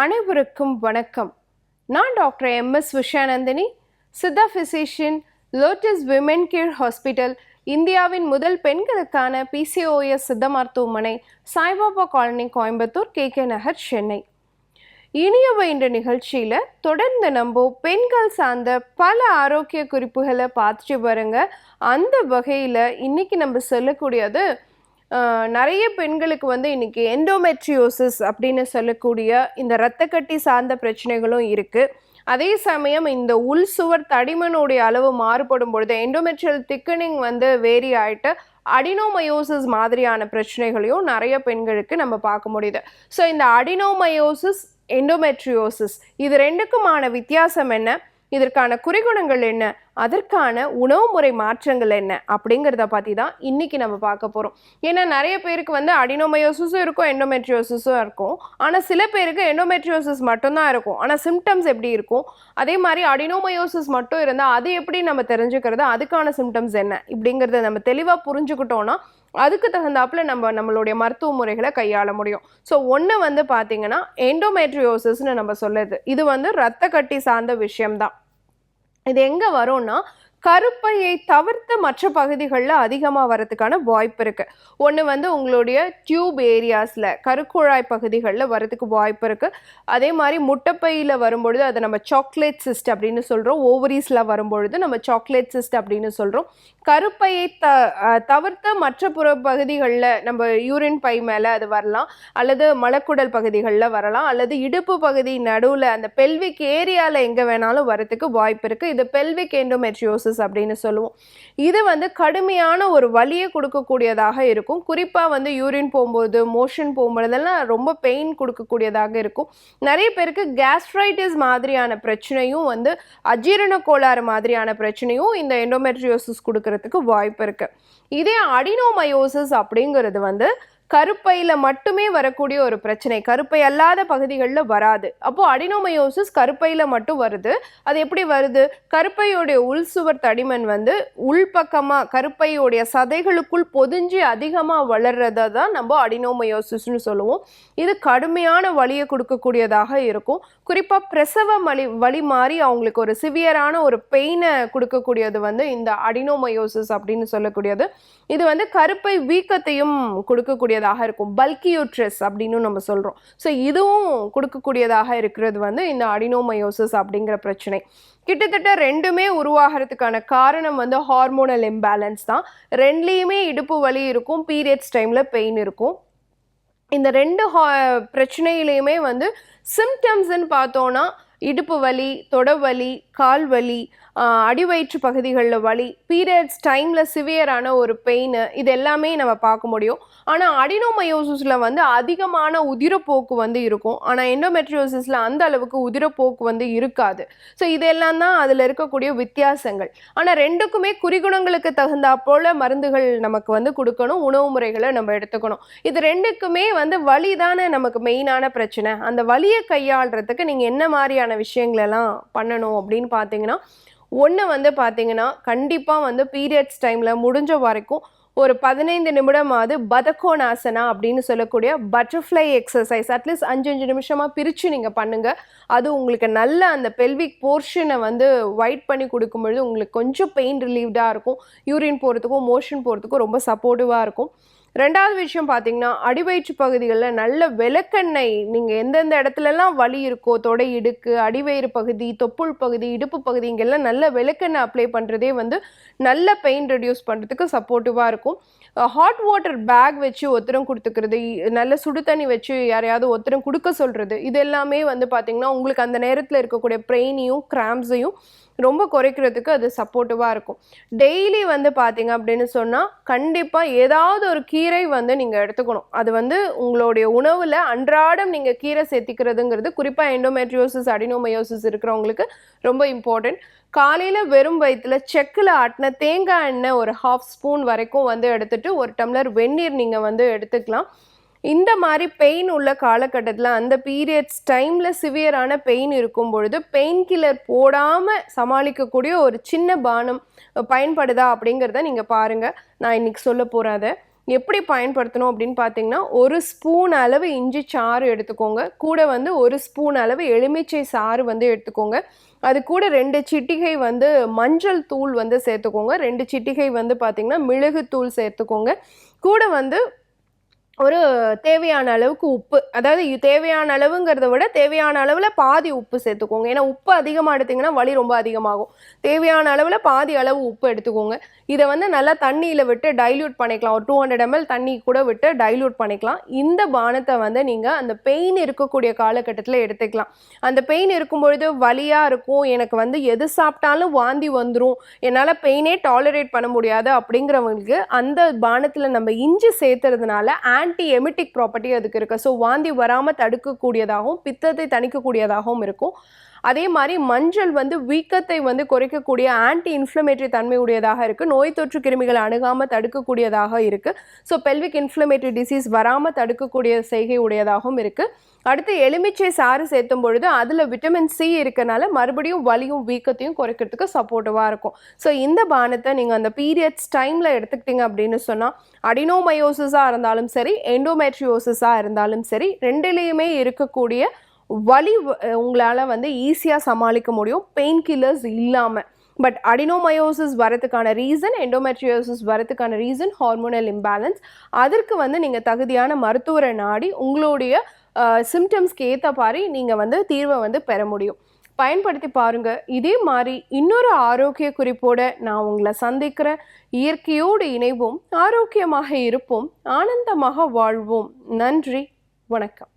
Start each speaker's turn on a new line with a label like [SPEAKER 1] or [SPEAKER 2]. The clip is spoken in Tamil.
[SPEAKER 1] அனைவருக்கும் வணக்கம். நான் doctor M S. Vishayanandini, Siddha physician, lotus women care hospital, இந்தியாவின் முதல் பெண்களுக்கான PCOS சித்த மருத்துவமனை, சாய்பாபா காலனி, கோயம்புத்தூர், KK நகர், சென்னை. இனியவை என்ற நிகழ்ச்சியில் தொடர்ந்து நம்ம பெண்கள் சார்ந்த பல ஆரோக்கிய குறிப்புகளை பார்த்துட்டு வருங்க. அந்த வகையில் இன்னைக்கு நம்ம சொல்லக்கூடியது நிறைய பெண்களுக்கு இன்னைக்கு எண்டோமெட்ரியோசிஸ் அப்படின்னு சொல்லக்கூடிய இந்த இரத்தக்கட்டி சார்ந்த பிரச்சனைகளும் இருக்குது. அதே சமயம் இந்த உள் சுவர் தடிமனுடைய அளவு மாறுபடும் பொழுது எண்டோமெட்ரியல் திக்கனிங் வேரி ஆகிட்டு அடினோமயோசிஸ் மாதிரியான பிரச்சனைகளையும் நிறைய பெண்களுக்கு நம்ம பார்க்க முடியுது. ஸோ இந்த அடினோமயோசிஸ், எண்டோமெட்ரியோசிஸ் இது ரெண்டுக்குமான வித்தியாசம் என்ன, இதற்கான குறிகுணங்கள் என்ன, அதற்கான உணவு முறை மாற்றங்கள் என்ன அப்படிங்கிறத பற்றி தான் இன்றைக்கி நம்ம பார்க்க போகிறோம். ஏன்னா நிறைய பேருக்கு அடினோமயோசிஸும் இருக்கும், எண்டோமெட்ரியோசிஸும் இருக்கும். ஆனால் சில பேருக்கு எண்டோமெட்ரியோசிஸ் மட்டும்தான் இருக்கும், ஆனால் சிம்டம்ஸ் எப்படி இருக்கும், அதே மாதிரி அடினோமயோசிஸ் மட்டும் இருந்தால் அது எப்படி நம்ம தெரிஞ்சுக்கிறது, அதுக்கான சிம்டம்ஸ் என்ன இப்படிங்கிறத நம்ம தெளிவாக புரிஞ்சுக்கிட்டோன்னா அதுக்கு தகுந்தாப்புல நம்மளுடைய மருத்துவ முறைகளை கையாள முடியும். ஸோ ஒன்று பார்த்தீங்கன்னா எண்டோமெட்ரியோசிஸ்ன்னு நம்ம சொல்லுது, இது இரத்த கட்டி சார்ந்த விஷயம்தான். இது எங்கே வரும்னா கருப்பையை தவிர்த்து மற்ற பகுதிகளில் அதிகமாக வரதுக்கான வாய்ப்பு இருக்குது. ஒன்று உங்களுடைய டியூப் ஏரியாஸில் கருக்குழாய் பகுதிகளில் வரதுக்கு வாய்ப்பு இருக்குது. அதே மாதிரி முட்டைப்பையில் வரும்பொழுது அதை நம்ம சாக்லேட் சிஸ்ட் அப்படின்னு சொல்கிறோம். ஓவரீஸில் வரும்பொழுது நம்ம சாக்லேட் சிஸ்ட் அப்படின்னு சொல்கிறோம். கருப்பையை தவிர்த்து மற்ற புற பகுதிகளில் நம்ம யூரின் பை மேலே அது வரலாம், அல்லது மலக்குடல் பகுதிகளில் வரலாம், அல்லது இடுப்பு பகுதி நடுவில் அந்த பெல்விக் ஏரியாவில் எங்கே வேணாலும் வரதுக்கு வாய்ப்பு இருக்குது. இது பெல்விக் எண்டோமெட்ரியோசிஸ் அப்படின்னு சொல்லுவோம். இது கடுமையான ஒரு வலியை கொடுக்கக்கூடியதாக இருக்கும். குறிப்பாக யூரின் போகும்போது, மோஷன் போகும்போதெல்லாம் ரொம்ப பெயின் கொடுக்கக்கூடியதாக இருக்கும். நிறைய பேருக்கு கேஸ்ட்ரைட்டிஸ் மாதிரியான பிரச்சனையும் அஜீரண கோளாறு மாதிரியான பிரச்சனையும் இந்த எண்டோமெட்ரியோசிஸ் கொடுக்கறதுக்கு வாய்ப்பு இருக்கு. இதே அடினோமயோசிஸ் அப்படிங்கிறது கருப்பையில் மட்டுமே வரக்கூடிய ஒரு பிரச்சனை, கருப்பை அல்லாத பகுதிகளில் வராது. அப்போது அடினோமயோசிஸ் கருப்பையில் மட்டும் வருது. அது எப்படி வருது? கருப்பையோடைய உள் சுவர் தடிமன் உள்பக்கமாக கருப்பையோடைய சதைகளுக்குள் பொதிஞ்சு அதிகமாக வளர்றதை தான் நம்ம அடினோமயோசிஸ்னு சொல்லுவோம். இது கடுமையான வலியை கொடுக்கக்கூடியதாக இருக்கும். குறிப்பாக பிரசவ வலி மாதிரி அவங்களுக்கு ஒரு சிவியரான ஒரு பெயினை கொடுக்கக்கூடியது இந்த அடினோமயோசிஸ் அப்படின்னு சொல்லக்கூடியது. இது கருப்பை வீக்கத்தையும் கொடுக்கக்கூடியதாக இருக்கும். பல்கி யூட்ரஸ் அப்படின்னு நம்ம சொல்கிறோம். ஸோ இதுவும் கொடுக்கக்கூடியதாக இருக்கிறது இந்த அடினோமயோசிஸ் அப்படிங்கிற பிரச்சனை. கிட்டத்தட்ட ரெண்டுமே உருவாகிறதுக்கான காரணம் ஹார்மோனல் இம்பேலன்ஸ் தான். ரெண்டுலேயுமே இடுப்பு வலி இருக்கும், பீரியட்ஸ் டைமில் பெயின் இருக்கும். இந்த ரெண்டு பிரச்சனையிலையுமே சிம்டம்ஸ்ன்னு பார்த்தோன்னா இடுப்பு வலி, தொடவலி, கால் வலி, அடிவயிற்று பகுதிகளில் வலி, பீரியட்ஸ் டைமில் சிவியரான ஒரு பெயின், இது எல்லாமே நம்ம பார்க்க முடியும். ஆனால் அடினோமயோசிஸில் அதிகமான உதிரப்போக்கு இருக்கும். ஆனால் எண்டோமெட்ரியோசிஸில் அந்த அளவுக்கு உதிரப்போக்கு இருக்காது. ஸோ இதெல்லாம் தான் அதில் இருக்கக்கூடிய வித்தியாசங்கள். ஆனால் ரெண்டுக்குமே குறிகுணங்களுக்கு தகுந்தா போல் மருந்துகள் நமக்கு கொடுக்கணும், உணவு முறைகளை நம்ம எடுத்துக்கணும். இது ரெண்டுக்குமே வலி தானே நமக்கு மெயினான பிரச்சனை. அந்த வலியை கையாளுறதுக்கு நீங்கள் என்ன மாதிரியான விஷயங்களெல்லாம் பண்ணணும் அப்படின்னு பார்த்தீங்கன்னா, ஒன்று பார்த்தீங்கன்னா கண்டிப்பாக பீரியட்ஸ் டைமில் முடிஞ்ச வரைக்கும் ஒரு 15 நிமிடமாவது பதக்கோணாசனா அப்படின்னு சொல்லக்கூடிய பட்டர்ஃப்ளை எக்ஸசைஸ் அட்லீஸ்ட் 5 நிமிஷமாக பிரித்து நீங்கள் பண்ணுங்கள். அது உங்களுக்கு நல்ல அந்த பெல்விக் போர்ஷனை வைட் பண்ணி கொடுக்கும்பொழுது உங்களுக்கு கொஞ்சம் பெயின் ரிலீவ்டாக இருக்கும். யூரின் போகிறதுக்கும் மோஷன் போகிறதுக்கும் ரொம்ப சப்போர்ட்டிவாக இருக்கும். ரெண்டாவது விஷயம் பார்த்தீங்கன்னா, அடிவயிற்று பகுதிகளில் நல்ல விளக்கெண்ணெய், நீங்கள் எந்தெந்த இடத்துலலாம் வலி இருக்கோ, தொடை இடுக்கு, அடிவயிறு பகுதி, தொப்புள் பகுதி, இடுப்பு பகுதி, இங்கெல்லாம் நல்ல விளக்கெண்ணெய் அப்ளை பண்ணுறதே நல்ல பெயின் ரெடியூஸ் பண்ணுறதுக்கு சப்போர்ட்டிவாக இருக்கும். ஹாட் வாட்டர் பேக் வச்சு ஒத்தரம் கொடுத்துக்கிறது, நல்ல சுடு தண்ணி வச்சு யாரையாவது ஒத்தரம் கொடுக்க சொல்கிறது, இது எல்லாமே பார்த்தீங்கன்னா உங்களுக்கு அந்த நேரத்தில் இருக்கக்கூடிய பெயினையும் கிராம்ஸையும் ரொம்ப குறைக்கிறதுக்கு அது சப்போர்ட்டிவாக இருக்கும். டெய்லி பார்த்தீங்க அப்படின்னு சொன்னால் கண்டிப்பாக ஏதாவது ஒரு கீரை நீங்கள் எடுத்துக்கணும். அது உங்களுடைய உணவில் அன்றாடம் நீங்கள் கீரை சேர்த்திக்கிறதுங்கிறது குறிப்பாக எண்டோமெட்ரியோசிஸ், அடினோமயோசிஸ் இருக்கிறவங்களுக்கு ரொம்ப இம்பார்ட்டன்ட். காலையில் வெறும் வயிற்றில் செக்கில் ஆட்டின தேங்காய் எண்ணெய் ஒரு 1/2 ஸ்பூன் வரைக்கும் எடுத்துட்டு ஒரு டம்ளர் வெந்நீர் நீங்கள் எடுத்துக்கலாம். இந்த மாதிரி பெயின் உள்ள காலகட்டத்தில் அந்த பீரியட்ஸ் டைமில் சிவியரான பெயின் இருக்கும் பொழுது பெயின் கில்லர் போடாமல் சமாளிக்கக்கூடிய ஒரு சின்ன பானம் பயன்படுதா அப்படிங்கிறத நீங்கள் பாருங்கள். நான் இன்றைக்கி சொல்ல போகிறேன். எப்படி பயன்படுத்தணும் அப்படின்னு பார்த்தீங்கன்னா, 1 ஸ்பூன் அளவு இஞ்சி சாறு எடுத்துக்கோங்க. கூட வந்து 1 ஸ்பூன் அளவு எலுமிச்சை சாறு வந்து எடுத்துக்கோங்க. அது கூட 2 சிட்டிகை வந்து மஞ்சள் தூள் வந்து சேர்த்துக்கோங்க. 2 சிட்டிகை வந்து பார்த்தீங்கன்னா, மிளகுத்தூள் சேர்த்துக்கோங்க. கூட வந்து ஒரு தேவையான அளவுக்கு உப்பு. அதாவது தேவையான அளவுங்கிறத விட தேவையான அளவுல பாதி உப்பு சேர்த்துக்கோங்க. ஏன்னா உப்பு அதிகமா எடுத்தீங்கன்னா வலி ரொம்ப அதிகமாகும். தேவையான அளவுல பாதி அளவு உப்பு எடுத்துக்கோங்க. இத வந்து நல்லா தண்ணியில விட்டு டைல்யூட் பண்ணிக்கலாம். ஒரு 200 ml தண்ணி கூட விட்டு டைல்யூட் பண்ணிக்கலாம். இந்த பானத்த வந்து நீங்க அந்த பெயின் இருக்கக்கூடிய காலகட்டத்தில எடுத்துக்கலாம். அந்த பெயின் இருக்கும்பொழுது வலியா இருக்கும், எனக்கு வந்து எது சாப்பிட்டாலும் வாந்தி வந்துரும், என்னால பெயினே டாலரேட் பண்ண முடியாது அப்படிங்கிறவங்களுக்கு அந்த பானத்தில நம்ம இஞ்சி சேர்த்துறதுனால ஆன்டி எமிட்டிக் ப்ராப்பர்ட்டி அதுக்கு இருக்கு. ஸோ வாந்தி வராமல் தடுக்கக்கூடியதாகவும் பித்தத்தை தணிக்கக்கூடியதாகவும் இருக்கும். அதே மாதிரி மஞ்சள் வந்து வீக்கத்தை வந்து குறைக்கக்கூடிய ஆன்டி இன்ஃப்ளமேட்டரி தன்மை உடையதாக இருக்குது. நோய் தொற்று கிருமிகளை அணுகாமல் தடுக்கக்கூடியதாக இருக்குது. ஸோ பெல்விக் இன்ஃப்ளமேட்டரி டிசீஸ் வராமல் தடுக்கக்கூடிய செய்கை உடையதாகவும் இருக்குது. அடுத்து எலுமிச்சை சாறு சேர்த்தும் பொழுது அதில் விட்டமின் சி இருக்கனால மறுபடியும் வலியும் வீக்கத்தையும் குறைக்கிறதுக்கு சப்போர்ட்டிவாக இருக்கும். ஸோ இந்த பானத்தை நீங்கள் அந்த பீரியட்ஸ் டைமில் எடுத்துக்கிட்டீங்க அப்படின்னு சொன்னால் அடினோமயோசிஸாக இருந்தாலும் சரி, எண்டோமெட்ரியோசிஸாக இருந்தாலும் சரி, ரெண்டுலேயுமே இருக்கக்கூடிய வலி உங்களால் வந்து ஈஸியாக சமாளிக்க முடியும் பெயின் கில்லர்ஸ் இல்லாமல். பட் அடினோமயோசிஸ் வரதுக்கான ரீசன், எண்டோமெட்ரியோசிஸ் வரதுக்கான ரீசன் ஹார்மோனல் இம்பேலன்ஸ். அதற்கு வந்து நீங்கள் தகுதியான மருத்துவரை நாடி உங்களுடைய சிம்டம்ஸ்க்கு ஏற்ற மாதிரி நீங்கள் வந்து தீர்வை வந்து பெற முடியும். பயன்படுத்தி பாருங்க. இதே மாதிரி இன்னொரு ஆரோக்கிய குறிப்போட நான் உங்களை சந்திக்கிறேன். இயற்கையோடு இணைவோம், ஆரோக்கியமாக இருப்போம், ஆனந்தமாக வாழ்வோம். நன்றி, வணக்கம்.